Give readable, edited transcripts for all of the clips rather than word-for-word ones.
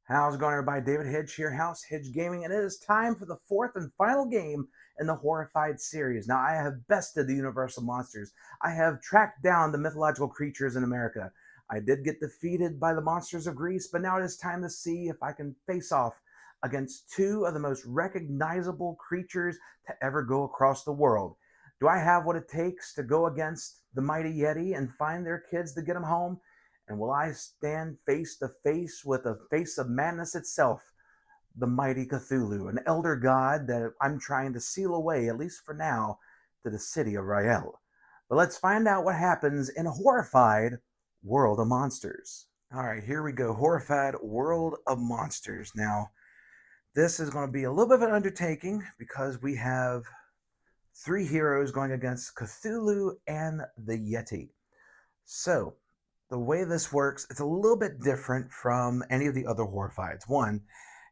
How's it going, everybody? David Hedge here, House Hedge Gaming, and it is time for the fourth and final game in the Horrified series. Now, I have bested the Universal monsters. I have tracked down the mythological creatures in America. I did get defeated by the monsters of Greece, but now it is time to see if I can face off against two of the most recognizable creatures to ever go across the world. Do I have what it takes to go against the mighty Yeti and find their kids to get them home? And will I stand face to face with the face of madness itself, the mighty Cthulhu, an elder god that I'm trying to seal away, at least for now, to the city of Rael? But let's find out what happens in a Horrified World of Monsters. All right, here we go. Horrified World of Monsters. Now, this is going to be a little bit of an undertaking because we have three heroes going against Cthulhu and the Yeti. So, the way this works, it's a little bit different from any of the other Horrifieds. One,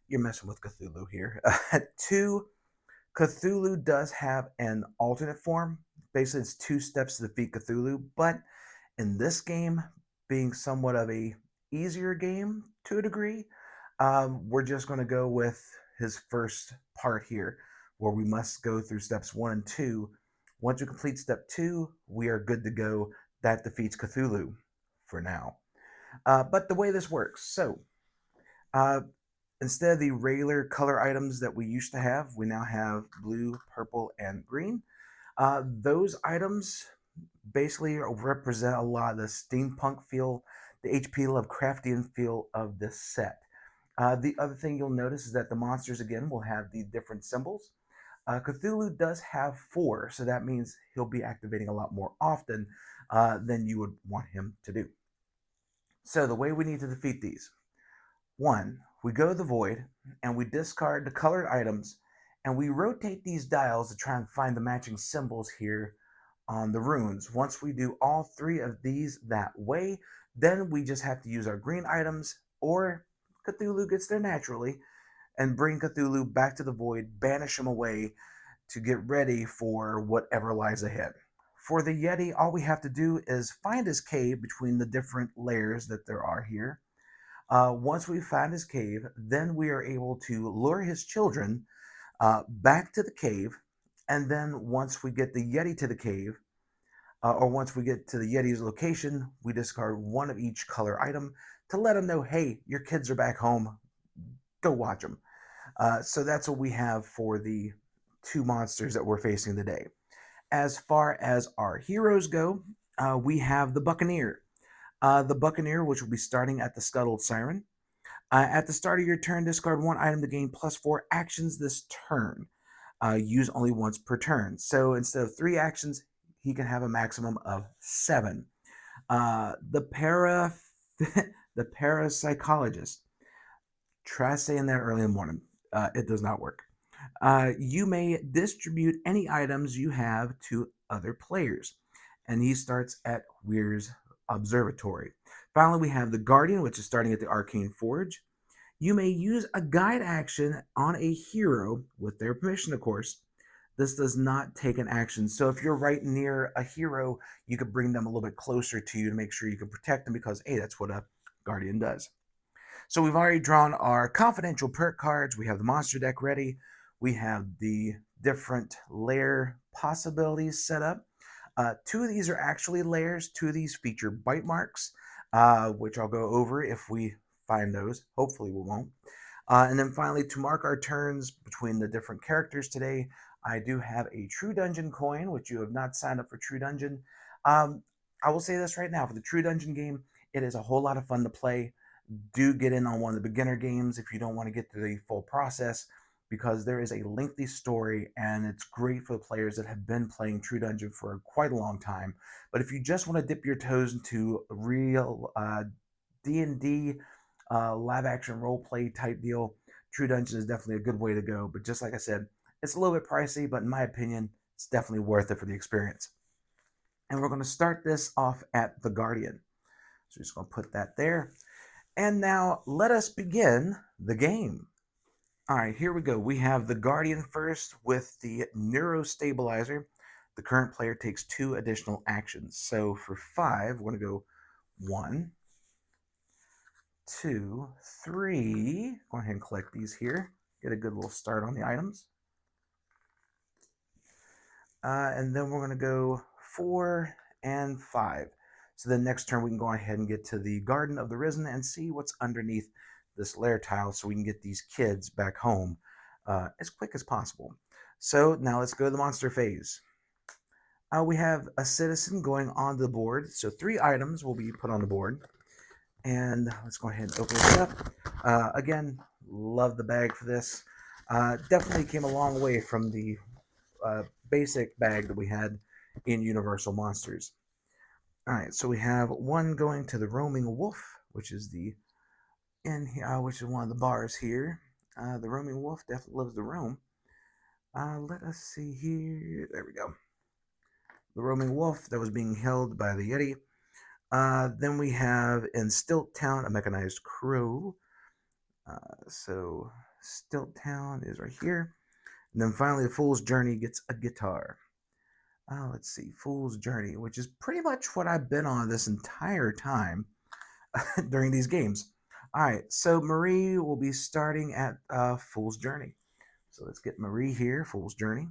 you're messing with Cthulhu here. Two, Cthulhu does have an alternate form. Basically, it's 2 steps to defeat Cthulhu, but in this game, being somewhat of a easier game to a degree, we're just going to go with his first part here, where we must go through steps 1 and 2. Once we complete step 2, we are good to go. That defeats Cthulhu for now. But the way this works, so uh, instead of the regular color items that we used to have, we now have blue, purple, and green. Those items basically represent a lot of the steampunk feel, the HP Lovecraftian feel of this set. The other thing you'll notice is that the monsters again will have the different symbols. Cthulhu does have 4, so that means he'll be activating a lot more often than you would want him to do. So the way we need to defeat these: 1, we go to the void and we discard the colored items and we rotate these dials to try and find the matching symbols here on the runes. Once we do all 3 of these that way, then we just have to use our green items, or Cthulhu gets there naturally, and bring Cthulhu back to the void, banish him away to get ready for whatever lies ahead. For the Yeti, all we have to do is find his cave between the different layers that there are here. Once we find his cave, then we are able to lure his children back to the cave. And then once we get the Yeti to the cave, or once we get to the Yeti's location, we discard 1 of each color item to let them know, hey, your kids are back home. Go watch them. So that's what we have for the 2 monsters that we're facing today. As far as our heroes go, we have the Buccaneer. The Buccaneer, which will be starting at the Scuttled Siren. At the start of your turn, discard 1 item to gain +4 actions this turn. Use only once per turn. So instead of 3 actions, he can have a maximum of 7. The parapsychologist. Try saying that early in the morning. It does not work. You may distribute any items you have to other players. And he starts at Weir's Observatory. Finally, we have the Guardian, which is starting at the Arcane Forge. You may use a guide action on a hero with their permission, of course. This does not take an action. So if you're right near a hero, you could bring them a little bit closer to you to make sure you can protect them, because, hey, that's what a Guardian does. So we've already drawn our confidential perk cards. We have the monster deck ready. We have the different layer possibilities set up. 2 of these are actually layers. 2 of these feature bite marks, which I'll go over if we find those. Hopefully we won't. And then finally, to mark our turns between the different characters today, I do have a True Dungeon coin, which you have not signed up for True Dungeon. I will say this right now, for the True Dungeon game, it is a whole lot of fun to play. Do get in on one of the beginner games if you don't want to get through the full process, because there is a lengthy story and it's great for the players that have been playing True Dungeon for quite a long time. But if you just want to dip your toes into a real D&D live action role play type deal, True Dungeon is definitely a good way to go. But just like I said, it's a little bit pricey, but in my opinion, it's definitely worth it for the experience. And we're going to start this off at the Guardian. So we're just going to put that there. And now let us begin the game. All right, here we go. We have the Guardian first with the Neurostabilizer. The current player takes 2 additional actions. So for 5, we're going to go 1, 2, 3. Go ahead and collect these here. Get a good little start on the items. And then we're going to go 4 and 5. So then next turn we can go ahead and get to the Garden of the Risen and see what's underneath this lair tile so we can get these kids back home as quick as possible. So now let's go to the monster phase. We have a citizen going on the board. So 3 items will be put on the board. And let's go ahead and open this up. Again, love the bag for this. Definitely came a long way from the basic bag that we had in Universal Monsters. All right, so we have one going to the Roaming Wolf, which is which is one of the bars here. The Roaming Wolf definitely loves to roam. Let us see here. There we go. The Roaming Wolf that was being held by the Yeti. Then we have in Stilt Town a mechanized crow. So Stilt Town is right here. And then finally, the Fool's Journey gets a guitar. Let's see, Fool's Journey, which is pretty much what I've been on this entire time during these games. All right, so Marie will be starting at Fool's Journey. So let's get Marie here, Fool's Journey.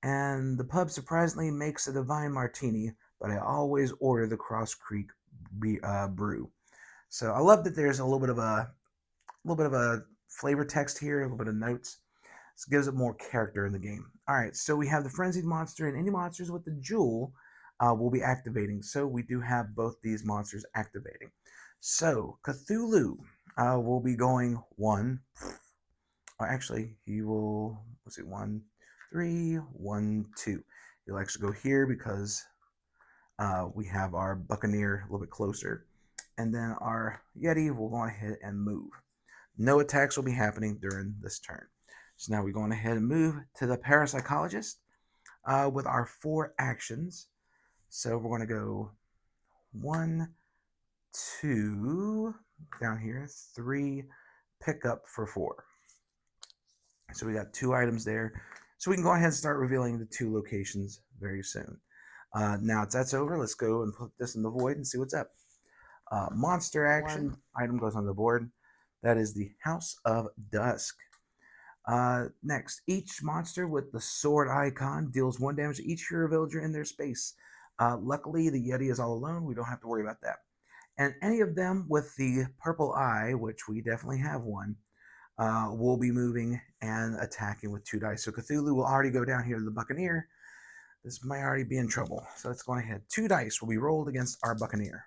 And the pub surprisingly makes a divine martini, but I always order the Cross Creek brew. So I love that there's a little bit of a flavor text here, a little bit of notes. This gives it more character in the game. All right, so we have the Frenzied Monster, and any monsters with the jewel will be activating. So we do have both these monsters activating. So Cthulhu will be going 1. Or actually, he will, let's see, 1, 3, 1, 2. He'll actually go here because we have our Buccaneer a little bit closer. And then our Yeti will go ahead and move. No attacks will be happening during this turn. So now we're going ahead and move to the Parapsychologist with our 4 actions. So we're going to go 1, 2, down here, 3, pick up for 4. So we got 2 items there. So we can go ahead and start revealing the 2 locations very soon. Now that's over, let's go and put this in the void and see what's up. Monster action item goes on the board. That is the House of Dusk. Next, each monster with the sword icon deals 1 damage to each hero villager in their space. Luckily, the Yeti is all alone. We don't have to worry about that. And any of them with the purple eye, which we definitely have one, will be moving and attacking with 2 dice. So Cthulhu will already go down here to the Buccaneer. This might already be in trouble. So let's go ahead. 2 dice will be rolled against our Buccaneer.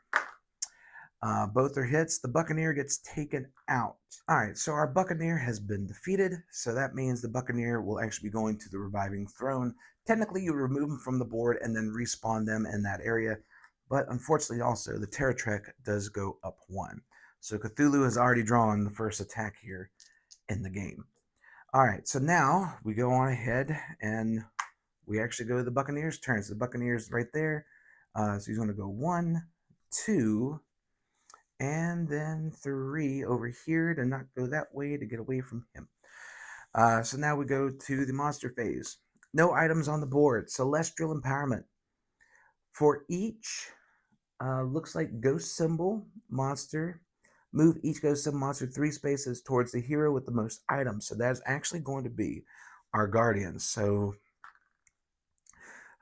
Both are hits. The Buccaneer gets taken out. All right, so our Buccaneer has been defeated. So that means the Buccaneer will actually be going to the Reviving Throne. Technically, you remove them from the board and then respawn them in that area. But unfortunately, also, the Terror Trek does go up 1. So Cthulhu has already drawn the first attack here in the game. All right, so now we go on ahead and we actually go to the Buccaneer's turn. So the Buccaneer's right there. So he's going to go 1, 2, and then 3 over here to not go that way to get away from him. So now we go to the monster phase. No items on the board. Celestial Empowerment. For each, looks like ghost symbol monster, move each ghost symbol monster 3 spaces towards the hero with the most items. So that's actually going to be our guardians. So,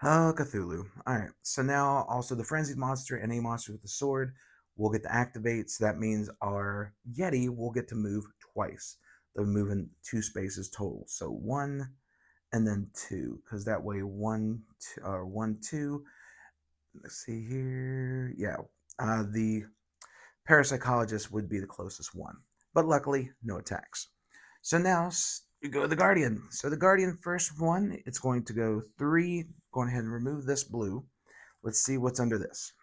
Cthulhu. All right. So now also the frenzied monster and a monster with the sword will get to activate. So that means our Yeti will get to move twice. They'll move in 2 spaces total. So 1 and then 2, because that way 1, 2. Let's see here. Yeah, the Parapsychologist would be the closest one. But luckily, no attacks. So now you go to the Guardian. So the Guardian first one, it's going to go 3. Go ahead and remove this blue. Let's see what's under this.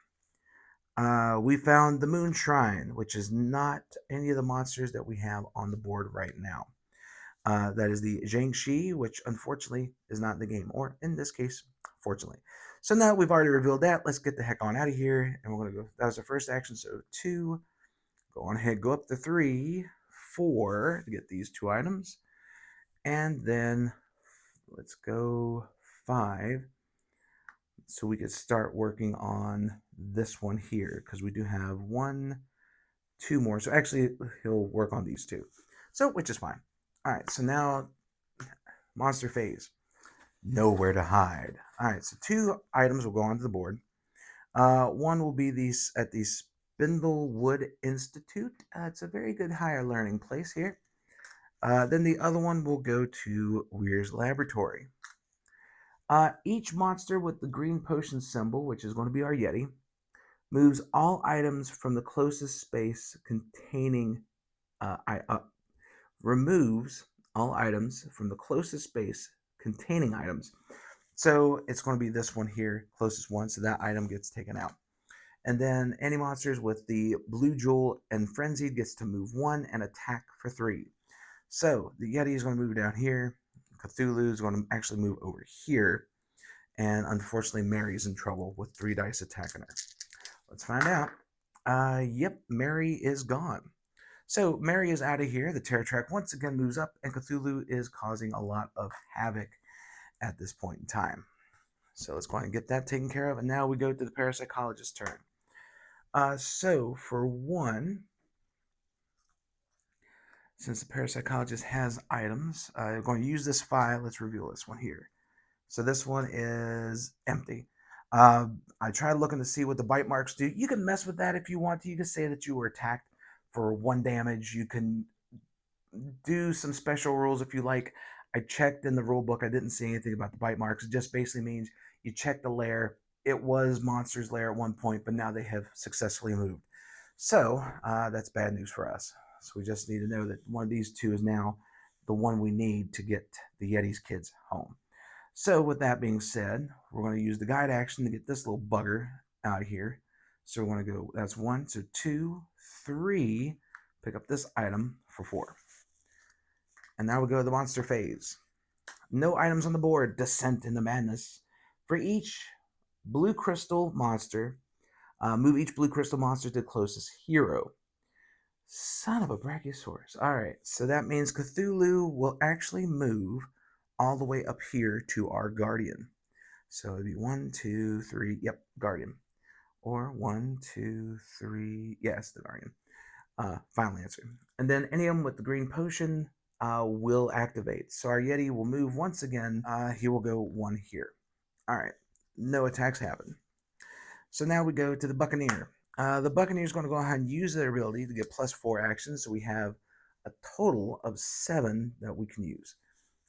We found the Moon Shrine, which is not any of the monsters that we have on the board right now. That is the Zhangxi, which unfortunately is not in the game, or in this case, fortunately. So now we've already revealed that. Let's get the heck on out of here, and we're going to go. That was our first action, so 2. Go on ahead, go up to 3, 4 to get these 2 items, and then let's go 5. So we could start working on this one here, because we do have 1, 2 more. So actually, he'll work on these 2. So, which is fine. All right, so now monster phase. Nowhere to hide. All right, so 2 items will go onto the board. One will be these at the Spindlewood Institute. It's a very good higher learning place here. Then the other one will go to Weir's Laboratory. Each monster with the green potion symbol, which is going to be our Yeti, moves all items from the closest space containing, removes all items from the closest space containing items. So it's going to be this one here, closest one, so that item gets taken out. And then any monsters with the blue jewel and frenzied gets to move 1 and attack for 3. So the Yeti is going to move down here. Cthulhu is going to actually move over here. And unfortunately, Mary's in trouble with 3 dice attacking her. Let's find out. Yep, Mary is gone. So Mary is out of here. The terror track once again moves up, and Cthulhu is causing a lot of havoc at this point in time. So let's go ahead and get that taken care of. And now we go to the parapsychologist's turn. So for 1, since the parapsychologist has items, I'm going to use this file. Let's reveal this one here. So this one is empty. I tried looking to see what the bite marks do. You can mess with that if you want to. You can say that you were attacked for 1 damage. You can do some special rules if you like. I checked in the rule book. I didn't see anything about the bite marks. It just basically means you check the lair. It was Monster's Lair at one point, but now they have successfully moved. So that's bad news for us. So we just need to know that one of these 2 is now the one we need to get the Yeti's kids home. So with that being said, we're going to use the guide action to get this little bugger out of here. So we're going to go, that's 1, so 2, 3, pick up this item for 4. And now we go to the monster phase. No items on the board, Descent into Madness. For each blue crystal monster, move each blue crystal monster to the closest hero. Son of a Brachiosaurus. All right, so that means Cthulhu will actually move all the way up here to our Guardian. So it'd be 1, 2, 3, yep, Guardian. Or 1, 2, 3, yes, the Guardian. Final answer. And then any of them with the green potion will activate. So our Yeti will move once again. He will go 1 here. All right, no attacks happen. So now we go to the Buccaneer. The Buccaneer is going to go ahead and use their ability to get +4 actions. So we have a total of 7 that we can use.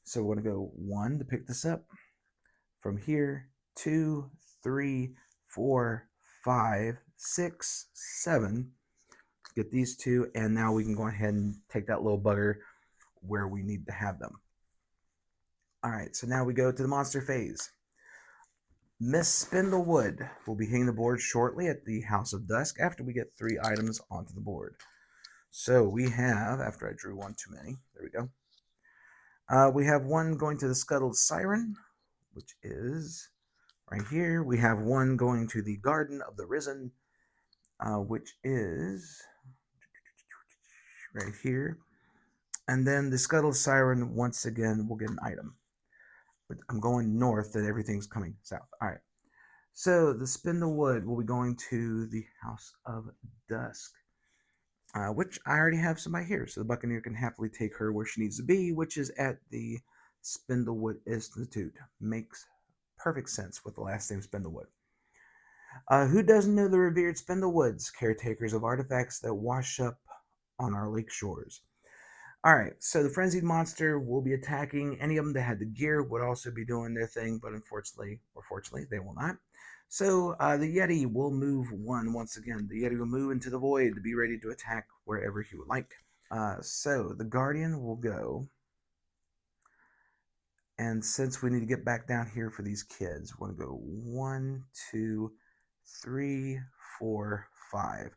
So we're going to go 1 to pick this up. From here, 2, 3, 4, 5, 6, 7. Get these 2, and now we can go ahead and take that little bugger where we need to have them. All right, so now we go to the monster phase. Miss Spindlewood will be hitting the board shortly at the House of Dusk after we get 3 items onto the board. So we have, after I drew 1 too many, there we go. We have 1 going to the Scuttled Siren, which is right here. We have 1 going to the Garden of the Risen, which is right here. And then the Scuttled Siren, once again, will get an item. But I'm going north and everything's coming south. All right. So the Spindlewood will be going to the House of Dusk, which I already have somebody here. So the Buccaneer can happily take her where she needs to be, which is at the Spindlewood Institute. Makes perfect sense with the last name Spindlewood. Who doesn't know the revered Spindlewoods, caretakers of artifacts that wash up on our lake shores? All right, so the Frenzied Monster will be attacking. Any of them that had the gear would also be doing their thing, but unfortunately, or fortunately, they will not. So the Yeti will move 1 once again. The Yeti will move into the void to be ready to attack wherever he would like. So the Guardian will go. And since we need to get back down here for these kids, we're going to go 1, 2, 3, 4, 5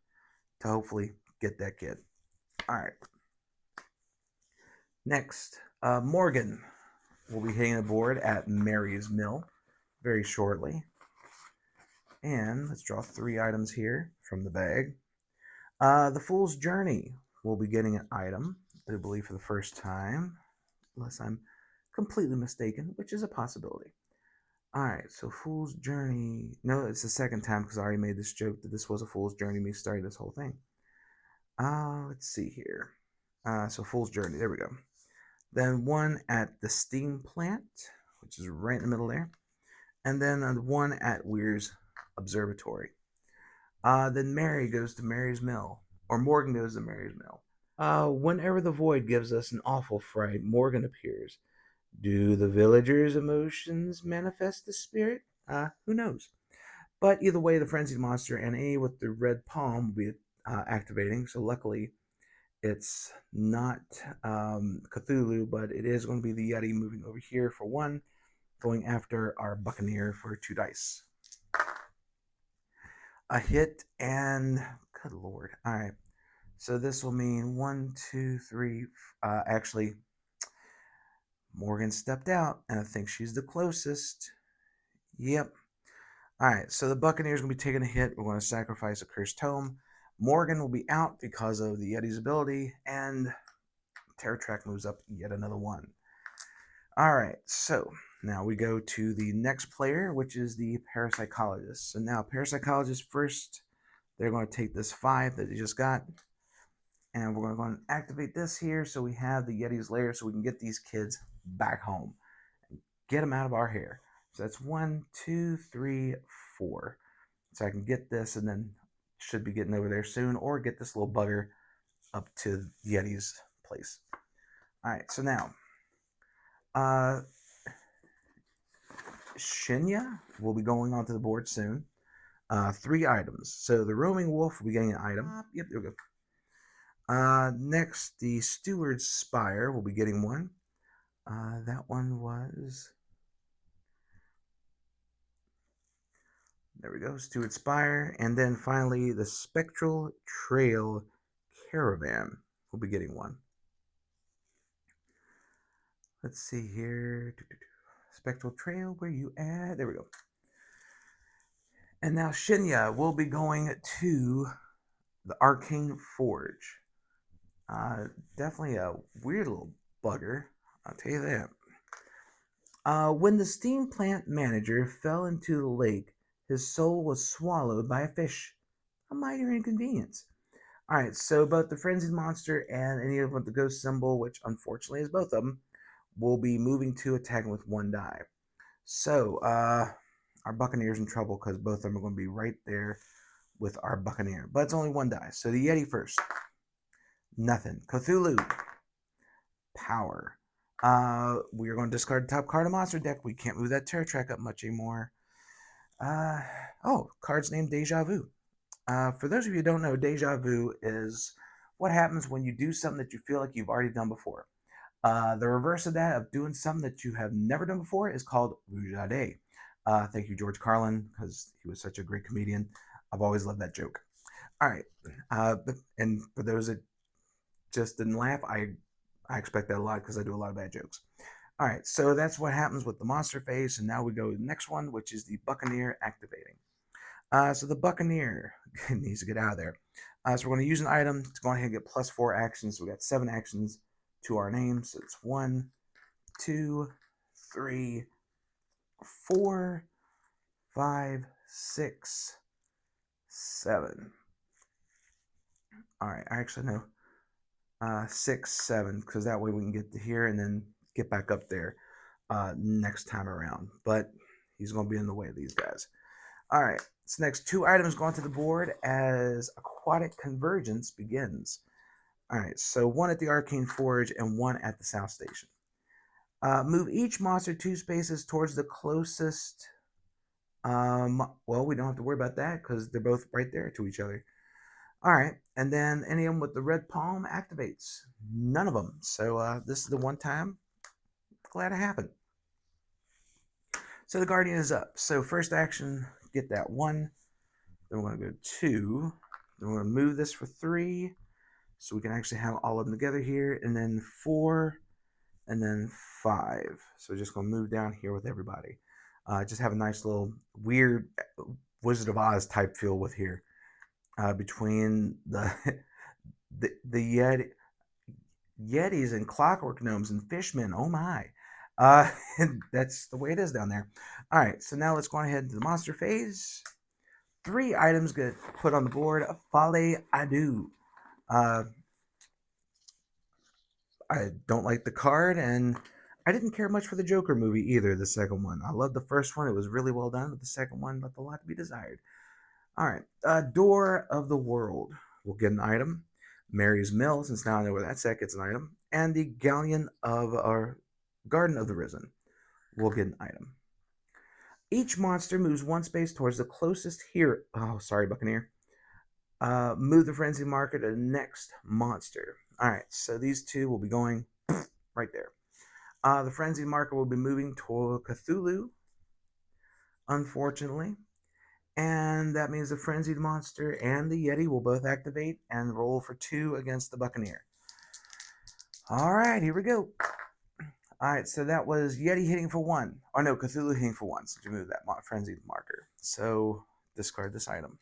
to hopefully get that kid. All right. Next, Morgan will be hitting the board at Mary's Mill very shortly. And let's draw 3 items here from the bag. The Fool's Journey will be getting an item, I believe, for the first time, unless I'm completely mistaken, which is a possibility. All right, so Fool's Journey. No, it's the second time because I already made this joke that this was a Fool's Journey, me starting this whole thing. Let's see here. So Fool's Journey. There we go. Then one at the Steam Plant, which is right in the middle there. And then one at Weir's Observatory. Then Mary goes to Mary's Mill, or Morgan goes to Mary's Mill. Whenever the void gives us an awful fright, Morgan appears. Do the villagers' emotions manifest the spirit? Who knows? But either way, the frenzied monster and A with the red palm will be activating. So luckily, it's not Cthulhu, but it is going to be the Yeti moving over here for one, going after our Buccaneer for 2 dice. A hit and good lord. All right. So this will mean 1, 2, 3. Actually, Morgan stepped out, and I think she's the closest. Yep. All right. So the Buccaneer's going to be taking a hit. We're going to sacrifice a cursed tome. Morgan will be out because of the Yeti's ability, and Terror Track moves up yet another one. All right. So now we go to the next player, which is the Parapsychologist. So now Parapsychologist first, they're going to take this 5 that they just got, and we're going to go and activate this here so we have the Yeti's lair so we can get these kids back home and get them out of our hair. So that's 1, 2, 3, 4. So I can get this and then should be getting over there soon, or get this little bugger up to Yeti's place. All right, so now Shinya will be going onto the board soon. 3 items. So the roaming wolf will be getting an item. Yep, there we go. Next, the steward's spire will be getting one. That one was... There we go, Steward Spire. And then finally, the Spectral Trail Caravan will be getting one. Let's see here. Spectral Trail, where you at? There we go. And now Shinya will be going to the Arcane Forge. Definitely a weird little bugger, I'll tell you that. When the steam plant manager fell into the lake, his soul was swallowed by a fish. A mighty inconvenience. Alright, so both the frenzied monster and any of them with the ghost symbol, which unfortunately is both of them, will be moving to attacking with 1 die. So, our Buccaneer's in trouble because both of them are going to be right there with our Buccaneer. But it's only 1 die. So the Yeti first. Nothing. Cthulhu. Power. We are going to discard the top card of monster deck. We can't move that Terror Track up much anymore. Card's named Deja Vu. For those of you who don't know, Deja Vu is what happens when you do something that you feel like you've already done before. The reverse of that, of doing something that you have never done before, is called Rouge. Thank you, George Carlin, because he was such a great comedian. I've always loved that joke. All right. And for those that just didn't laugh, I expect that a lot because I do a lot of bad jokes. All right, so that's what happens with the monster phase. And now we go to the next one, which is the Buccaneer activating. So the Buccaneer needs to get out of there. So we're going to use an item to go ahead and get +4 actions. So we got 7 actions to our name. So it's 1, 2, 3, 4, 5, 6, 7. All right, I actually know 6, 7, because that way we can get to here and then get back up there next time around. But he's going to be in the way of these guys. All right, so next 2 items go onto the board as Aquatic Convergence begins. All right, so 1 at the Arcane Forge and 1 at the South Station. Move each monster 2 spaces towards the closest. Well, we don't have to worry about that because they're both right there to each other. All right, and then any of them with the red palm activates. None of them. So this is the one time. Glad it happened. So the Guardian is up. So first action, get that 1. Then we're going to go 2. Then we're going to move this for 3. So we can actually have all of them together here. And then 4. And then 5. So we're just going to move down here with everybody. Just have a nice little weird Wizard of Oz type feel with here. Between the Yetis and Clockwork Gnomes and Fishmen. Oh my. That's the way it is down there. All right, so now let's go on ahead to the monster phase. 3 items get put on the board. Fale Adu. I don't like the card, and I didn't care much for the Joker movie either, the second one. I loved the first one. It was really well done, but the second one left a lot to be desired. All right. Door of the World will get an item. Mary's Mill, since now I know where that's at, gets an item. And the Galleon of our Garden of the Risen will get an item. Each monster moves one space towards the closest here. Oh, sorry, Buccaneer. Move the frenzy marker to the next monster. All right, so these two will be going right there. The frenzy marker will be moving toward Cthulhu, unfortunately. And that means the frenzied monster and the Yeti will both activate and roll for 2 against the Buccaneer. All right, here we go. All right, so that was Yeti hitting for 1. Oh no, Cthulhu hitting for 1. So remove that frenzied marker. So discard this item.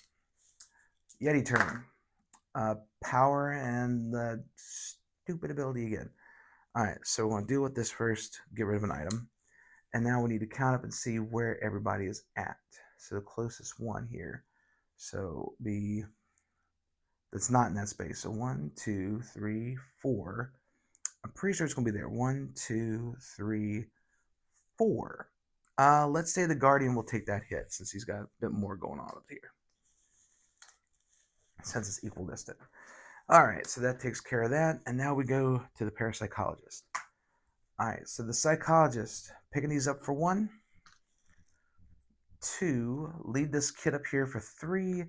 Yeti turn. Power and the stupid ability again. All right, so we're going to deal with this first, get rid of an item. And now we need to count up and see where everybody is at. So the closest one here. So that's not in that space. So 1, 2, 3, 4. I'm pretty sure it's going to be there. 1, 2, 3, 4. Let's say the Guardian will take that hit since he's got a bit more going on up here. Since it's equal distant. All right, so that takes care of that. And now we go to the parapsychologist. All right, so the psychologist, picking these up for 1, 2, lead this kid up here for 3,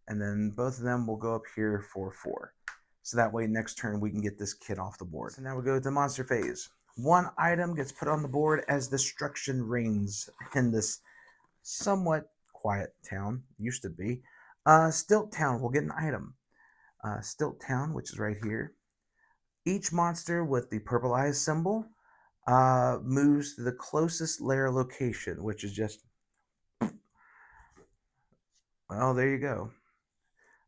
and then both of them will go up here for 4. So that way next turn we can get this kid off the board. So now we go to the monster phase. 1 item gets put on the board as destruction reigns in this somewhat quiet town. Used to be. Stilt Town will get an item. Stilt Town, which is right here. Each monster with the purple eyes symbol moves to the closest lair location, which is just... Well, there you go.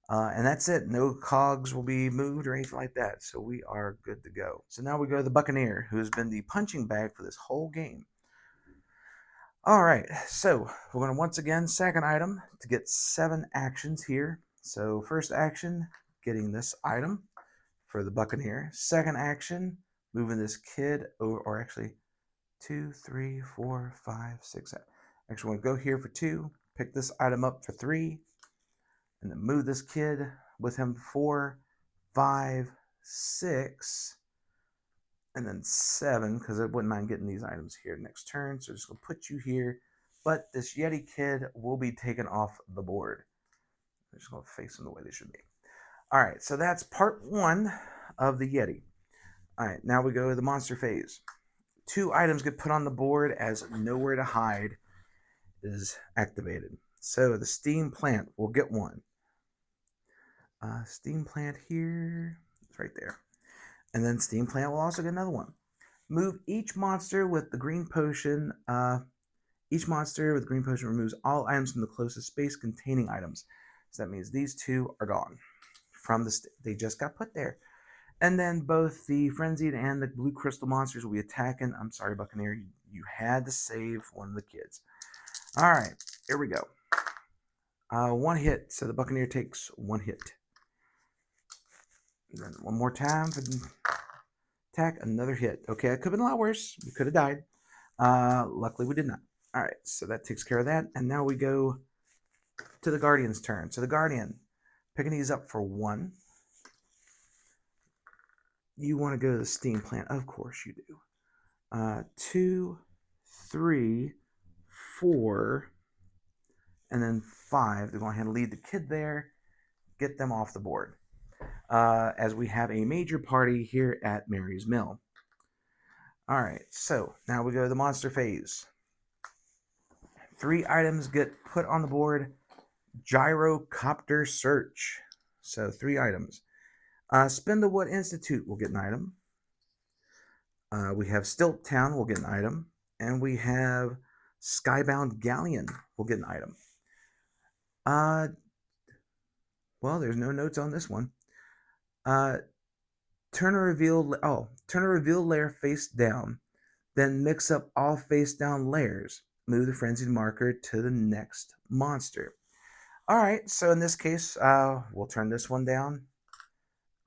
And that's it. No cogs will be moved or anything like that. So we are good to go. So now we go to the Buccaneer, who has been the punching bag for this whole game. All right. So we're going to once again sack an item to get 7 actions here. So first action, getting this item for the Buccaneer. Second action, moving this kid, or actually 2, 3, 4, 5, 6. Actually, we're going to go here for 2, pick this item up for 3. And then move this kid with him 4, 5, 6, and then 7, because I wouldn't mind getting these items here next turn. So just going to put you here. But this Yeti kid will be taken off the board. I'm just going to face them the way they should be. All right, so that's part 1 of the Yeti. All right, now we go to the monster phase. 2 items get put on the board as Nowhere to Hide is activated. So the steam plant will get 1. Steam plant here. It's right there. And then steam plant will also get another 1. Move each monster with the green potion. Each monster with the green potion removes all items from the closest space containing items. So that means these 2 are gone from the they just got put there. And then both the frenzied and the blue crystal monsters will be attacking. I'm sorry, Buccaneer. You had to save one of the kids. All right, here we go. 1 hit. So the Buccaneer takes 1 hit. And then 1 more time for the attack, another hit. Okay, it could have been a lot worse. We could have died. Luckily, we did not. All right, so that takes care of that. And now we go to the Guardian's turn. So the Guardian, picking these up for 1. You want to go to the steam plant. Of course you do. 2, 3, 4, and then 5. They're going to have to lead the kid there, get them off the board. As we have a major party here at Mary's Mill. All right, so now we go to the monster phase. 3 items get put on the board. Gyrocopter Search. So 3 items. Spindlewood Institute will get an item. We have Stilt Town will get an item. And we have Skybound Galleon will get an item. Well, there's no notes on this one. Turn a reveal layer face down, then mix up all face down layers. Move the frenzied marker to the next monster. All right, so in this case, we'll turn this one down,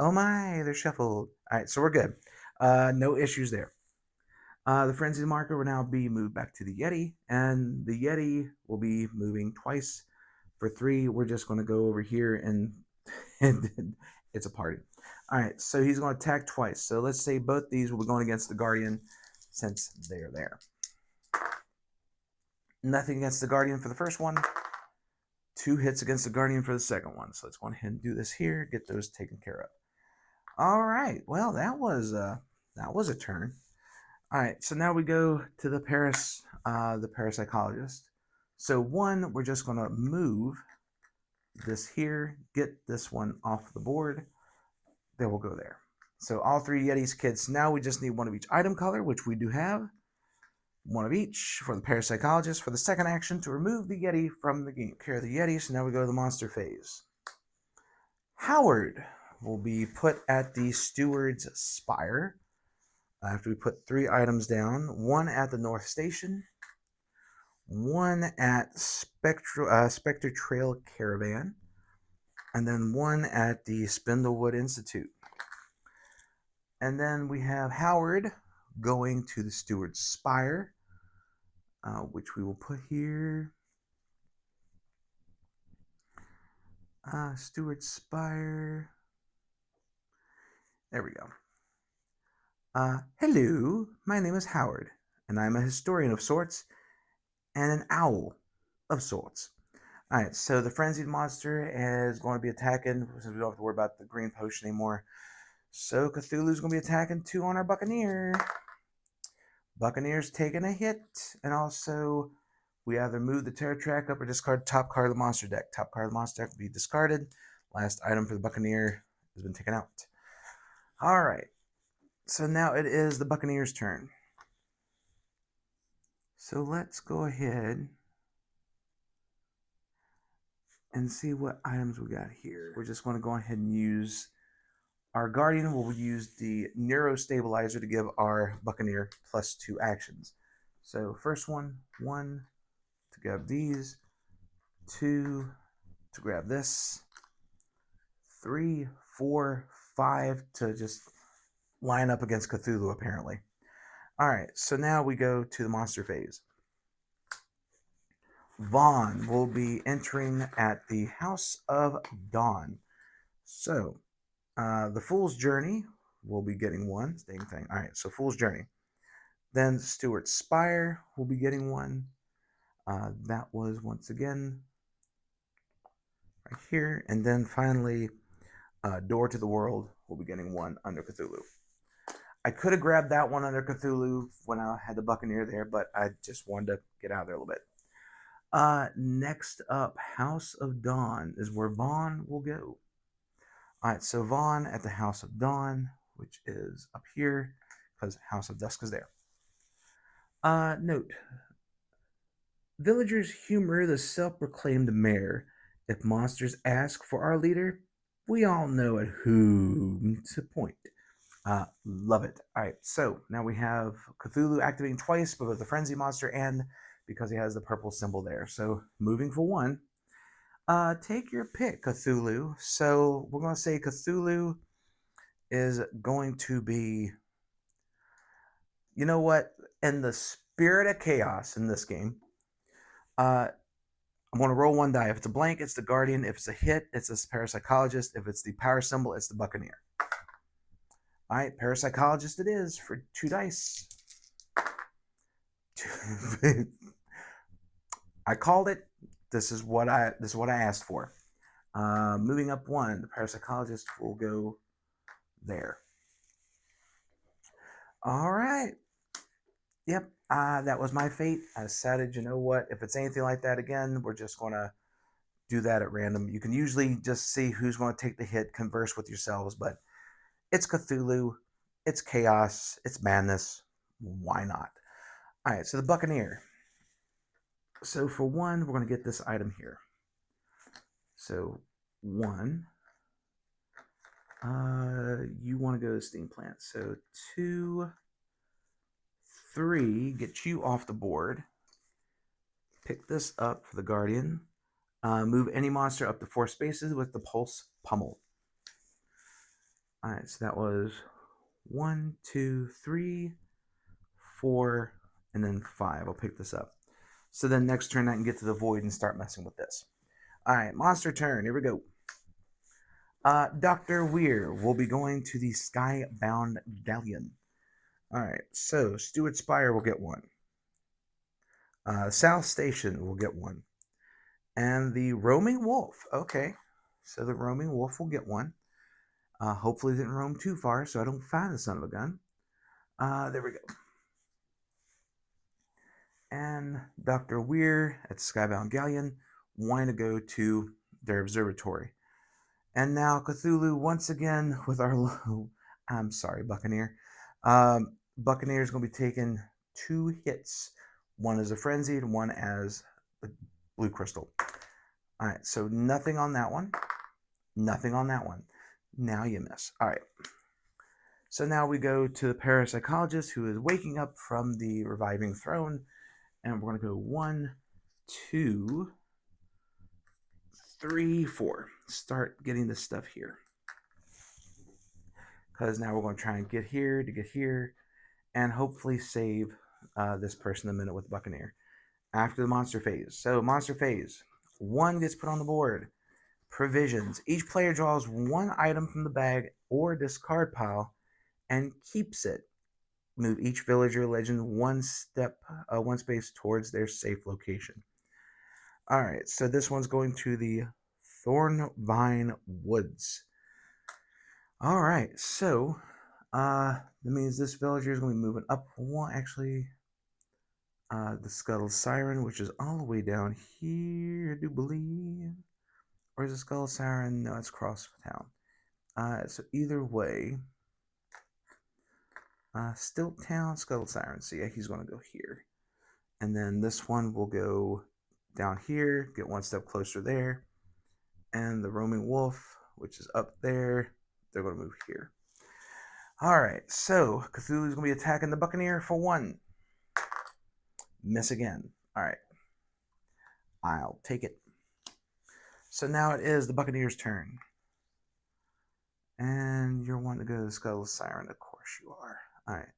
Oh my, they're shuffled. All right, so we're good. No issues there. The frenzy marker will now be moved back to the Yeti, and the Yeti will be moving twice. For 3, we're just going to go over here and, and it's a party. All right, so he's going to attack twice. So let's say both these will be going against the Guardian since they're there. Nothing against the Guardian for the first one. 2 hits against the Guardian for the second one. So let's go ahead and do this here, get those taken care of. All right, well, that was a turn. All right, so now we go to the parapsychologist. So 1, we're just going to move this here, get this one off the board. Then we'll go there. So all 3 Yetis kits. Now we just need 1 of each item color, which we do have. 1 of each for the parapsychologist for the second action to remove the Yeti from the game. Care of the Yeti, so now we go to the monster phase. Howard will be put at the steward's spire. After we put 3 items down, 1 at the North Station, 1 at Spectre Trail Caravan, and then 1 at the Spindlewood Institute. And then we have Howard going to the Steward's Spire, which we will put here. Steward's Spire. There we go. Hello, my name is Howard, and I'm a historian of sorts, and an owl of sorts. Alright, so the frenzied monster is going to be attacking, since we don't have to worry about the green potion anymore. So Cthulhu's going to be attacking 2 on our Buccaneer. Buccaneer's taking a hit, and also we either move the terror track up or discard top card of the monster deck. Top card of the monster deck will be discarded. Last item for the Buccaneer has been taken out. Alright, so now it is the Buccaneer's turn. So let's go ahead and see what items we got here. We're just going to go ahead and use our Guardian. Will use the Neuro Stabilizer to give our Buccaneer +2 actions. So first one to grab these, 2 to grab this, 3, 4, 5 to just line up against Cthulhu apparently. Alright, so now we go to the monster phase. Vaughn will be entering at the House of Dawn. So, the Fool's Journey will be getting 1. Same thing. Alright, so Fool's Journey. Then Stewart's Spire will be getting 1. That was once again right here. And then finally, Door to the World will be getting 1 under Cthulhu. I could have grabbed that one under Cthulhu when I had the Buccaneer there, but I just wanted to get out of there a little bit. Next up, House of Dawn is where Vaughn will go. Alright, so Vaughn at the House of Dawn, which is up here, because House of Dusk is there. Note, villagers humor the self-proclaimed mayor. If monsters ask for our leader, we all know at whom to point. Love it. Alright, so now we have Cthulhu activating twice, both the Frenzy monster and because he has the purple symbol there. So moving for 1. Take your pick, Cthulhu. So we're going to say Cthulhu is going to be, you know what, in the spirit of chaos in this game, I'm going to roll 1 die. If it's a blank, it's the Guardian. If it's a hit, it's the Parapsychologist. If it's the power symbol, it's the Buccaneer. All right, Parapsychologist it is for 2 dice. I called it. This is what I asked for. Moving up 1, the Parapsychologist will go there. All right. Yep, that was my fate. I decided, you know what? If it's anything like that again, we're just going to do that at random. You can usually just see who's going to take the hit, converse with yourselves, but it's Cthulhu, it's chaos, it's madness. Why not? All right, so the Buccaneer. So for 1, we're going to get this item here. So 1, you want to go to Steam Plant. So 2, 3, get you off the board. Pick this up for the Guardian. Move any monster up to 4 spaces with the Pulse Pummel. All right, so that was 1, 2, 3, 4, and then 5. I'll pick this up. So then next turn I can get to the void and start messing with this. All right, monster turn. Here we go. Dr. Weir will be going to the Skybound Galleon. All right, so Stuart Spire will get one. South Station will get one. And the Roaming Wolf. Okay, so the Roaming Wolf will get one. Hopefully it didn't roam too far so I don't find the son of a gun. There we go. And Dr. Weir at Skybound Galleon wanting to go to their observatory. And now Cthulhu once again with our I'm sorry, Buccaneer. Buccaneer is going to be taking 2 hits. One as a frenzied, one as the blue crystal. All right, so nothing on that one. Nothing on that one. Now you miss. All right. So now we go to the parapsychologist who is waking up from the reviving throne. And we're going to go 1, 2, 3, 4. Start getting this stuff here. Because now we're going to try and get here, and hopefully save this person in a minute with Buccaneer. After the monster phase. So monster phase. 1 gets put on the board. Provisions. Each player draws 1 item from the bag or discard pile and keeps it. Move each villager legend 1 space towards their safe location. All right, so this one's going to the Thornvine Woods. All right, so that means this villager is going to be moving up 1. Actually, the Scuttle Siren, which is all the way down here, I do believe. Or is it Scuttle Siren? No, it's across town. So either way, Stilt Town, Scuttle Siren. So yeah, he's going to go here. And then this one will go down here, get 1 step closer there. And the Roaming Wolf, which is up there, they're going to move here. All right, so Cthulhu's going to be attacking the Buccaneer for 1. Miss again. All right. I'll take it. So now it is the Buccaneer's turn. And you're wanting to go to the Scuttle Siren. Of course you are. All right.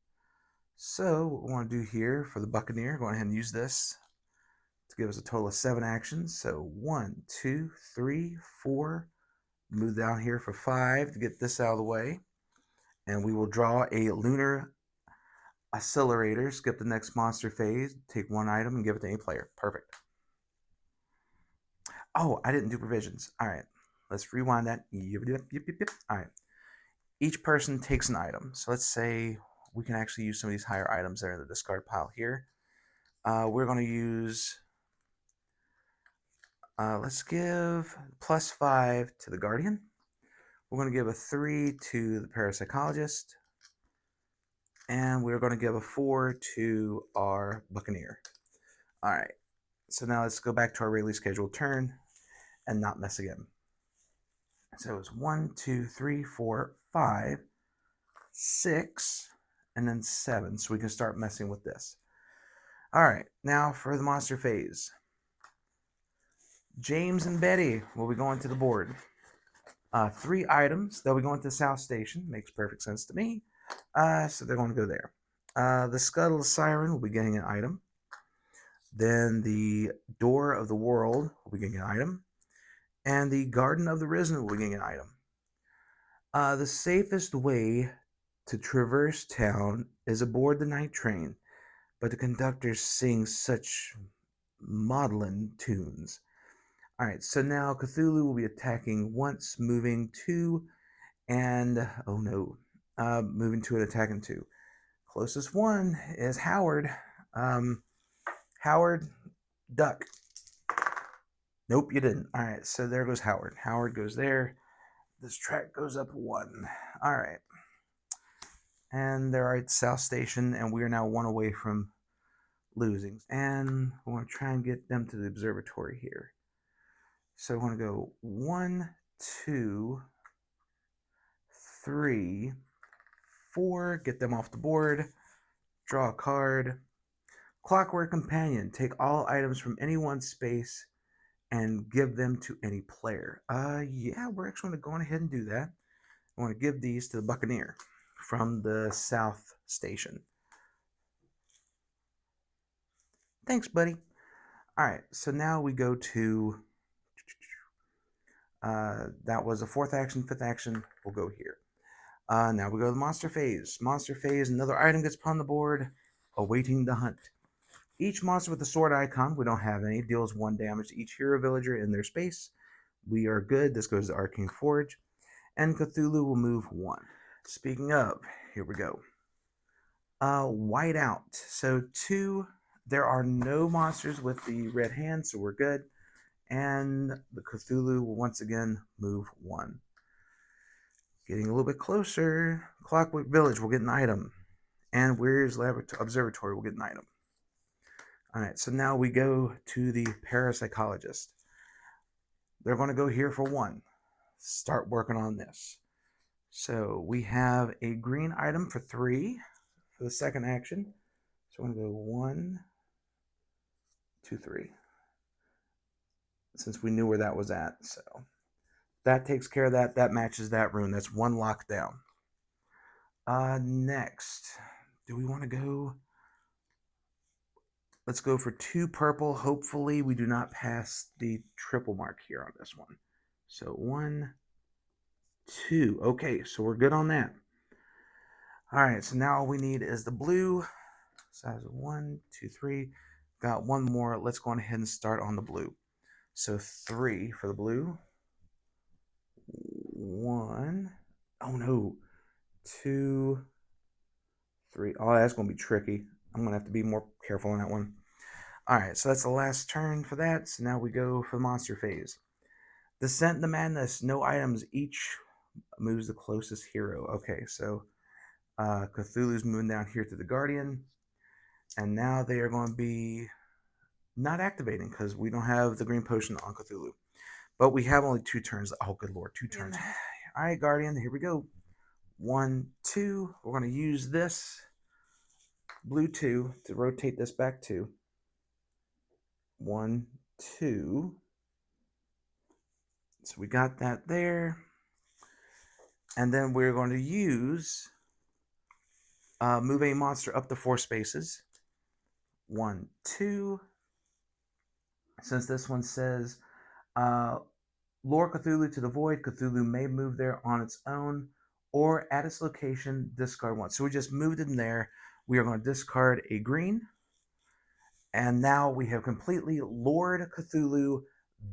So what we want to do here for the Buccaneer, go ahead and use this to give us a total of 7 actions. So 1, 2, 3, 4. Move down here for 5 to get this out of the way. And we will draw a Lunar Accelerator, skip the next monster phase, take 1 item and give it to any player. Perfect. Oh, I didn't do provisions. All right, let's rewind that. All right, each person takes an item. So let's say we can actually use some of these higher items that are in the discard pile here. We're going to use, let's give +5 to the Guardian. We're going to give a 3 to the Parapsychologist. And we're going to give a 4 to our Buccaneer. All right. So now let's go back to our regularly scheduled turn and not mess again. So it's 1, 2, 3, 4, 5, 6, and then 7. So we can start messing with this. All right. Now for the monster phase. James and Betty will be going to the board. 3 items. They'll be going to the South Station. Makes perfect sense to me. So they're going to go there. The Scuttle Siren will be getting an item. Then the Door of the World will be getting an item. And the Garden of the Risen will be getting an item. The safest way to traverse town is aboard the night train, but the conductor sings such maudlin tunes. All right, so now Cthulhu will be attacking once, moving 2, and oh no, moving 2 and attacking 2. Closest one is Howard. Howard, duck. Nope, you didn't. All right, so there goes Howard. Howard goes there. This track goes up 1. All right. And they're at South Station, and we are now 1 away from losing. And we're going to try and get them to the observatory here. So we're going to go 1, 2, 3, 4. Get them off the board. Draw a card. Clockwork Companion. Take all items from any one space and give them to any player. Yeah, we're actually going to go on ahead and do that. I want to give these to the Buccaneer from the South Station. Thanks, buddy. All right, so now we go to, that was a 4th action, 5th action. We'll go here. Now we go to the monster phase. Monster phase, another item gets put on the board, awaiting the hunt. Each monster with the sword icon, we don't have any, deals 1 damage to each hero villager in their space. We are good. This goes to Arcane Forge. And Cthulhu will move 1. Speaking of, here we go. White out. So 2, there are no monsters with the red hand, so we're good. And the Cthulhu will once again move 1. Getting a little bit closer. Clockwork Village will get an item. And Weir's Observatory will get an item. Alright, so now we go to the Parapsychologist. They're going to go here for 1. Start working on this. So we have a green item for 3 for the 2nd action. So I'm going to go 1, 2, 3. Since we knew where that was at. So that takes care of that. That matches that rune. That's 1 lockdown. Next, do we want to go? Let's go for 2 purple. Hopefully we do not pass the triple mark here on this one. So 1, 2. Okay, so we're good on that. All right, so now all we need is the blue. Size 1, 2, 3. Got 1 more. Let's go ahead and start on the blue. So 3 for the blue. 1. Oh no. 2, 3. Oh, that's going to be tricky. I'm going to have to be more careful on that one. Alright, so that's the last turn for that. So now we go for the monster phase. Descent into Madness. No items. Each moves the closest hero. Okay, so Cthulhu's moving down here to the Guardian. And now they are going to be not activating because we don't have the green potion on Cthulhu. But we have only 2 turns. Oh, good lord, 2 turns. Alright, Guardian, here we go. 1, 2. We're going to use this blue 2 to rotate this back 2. 1, 2. So we got that there. And then we're going to use move a monster up to 4 spaces. 1, 2. Since this one says lure Cthulhu to the void, Cthulhu may move there on its own or at its location, discard 1. So we just moved him there. We are going to discard a green. And now we have completely lured Cthulhu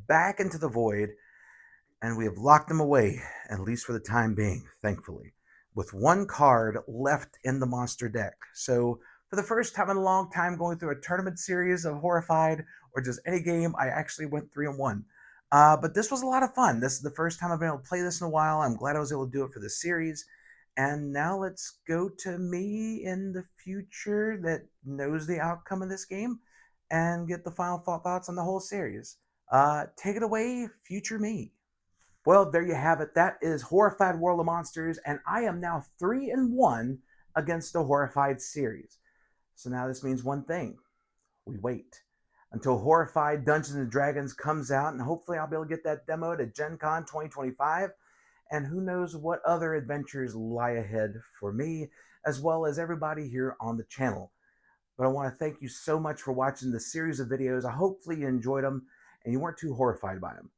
back into the void. And we have locked him away, at least for the time being, thankfully, with 1 card left in the monster deck. So for the first time in a long time going through a tournament series of Horrified or just any game, I actually went 3-1. But this was a lot of fun. This is the first time I've been able to play this in a while. I'm glad I was able to do it for this series. And now let's go to me in the future that knows the outcome of this game and get the final thoughts on the whole series. Take it away, future me. Well, there you have it. That is Horrified World of Monsters, and I am now 3-1 against the Horrified series. So now this means one thing. We wait until Horrified Dungeons & Dragons comes out, and hopefully I'll be able to get that demo to Gen Con 2025. And who knows what other adventures lie ahead for me, as well as everybody here on the channel. But I want to thank you so much for watching this series of videos. Hopefully you enjoyed them, and you weren't too horrified by them.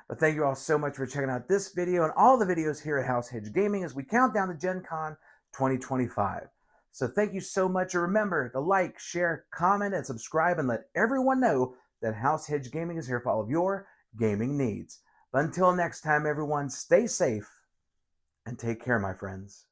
But thank you all so much for checking out this video and all the videos here at House Hedge Gaming as we count down to Gen Con 2025. So thank you so much, and remember to like, share, comment, and subscribe, and let everyone know that House Hedge Gaming is here for all of your gaming needs. But until next time, everyone, stay safe and take care, my friends.